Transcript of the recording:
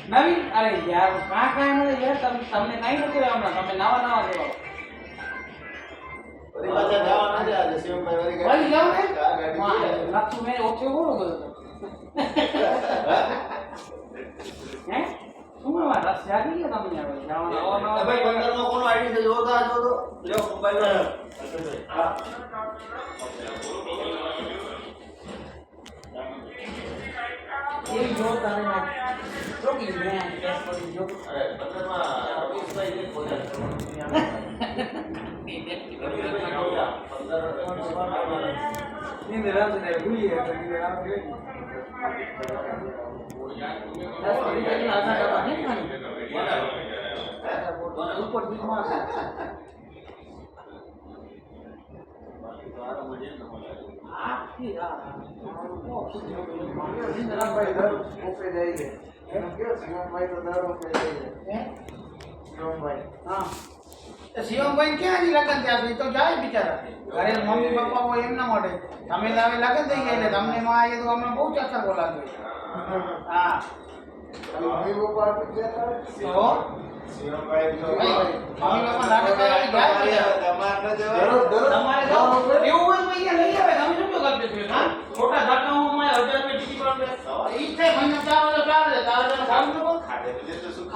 નવીન અરે યાર કાંઈ મળે યાર તમને કાંઈ નથી રહેવા હમણાં તમે નવા જેવા પાછા જવા ના જાય આજે શિવમભાઈ વળી જાવ ને ગાડી લક્ષુ મેં ઓછો બોલો બધો હે શું વાત રસ જાગી ગયા તમને હવે જવાના ભાઈ બંદરમાં કોનો આઈડી છે જોતા જો તો લ્યો મોબાઈલ હા એ જો તારે ના ચોકી મેં કેસ કરી જો અરે બંદરમાં રમેશભાઈ જે બોલ્યા નીંદ રાત ને ભૂલી ગયા તો નીંદ રાત ગઈ 10 મિનિટ આસા ડબા નહીં ખાની ઉપર બીજમાં આખી રાત શિવમભાઈ દર ઓપે જાય છે એમ કયો શિવમભાઈ તો દર ઓપે જાય છે હે શિવમભાઈ હા શિવમભાઈ ક્યાં હજી લગન થયા છે? એ તો જાય બિચારા ઘરે મમ્મી પપ્પા હોય એમના માટે તમે તો હવે લગન થઈ ગયા એટલે તમને માં આવીએ તો અમને બહુ ચક્કર બોલાવે હા મમ્મી પપ્પા આપી ગયા તો શિવમભાઈ તો મમ્મી પપ્પા લાગે જાય તમાર ન જવાય તમારે જાઓ એવું હોય તો અહીંયા લઈ આવે તમે શું કરજો છો હા છોટા ધક્કાઓમાં 1000 રૂપિયા ટિકિટ પડે ઈ થાય મહિના 4 વાગે ચાલે તારે સારું તો ખાધે તો શું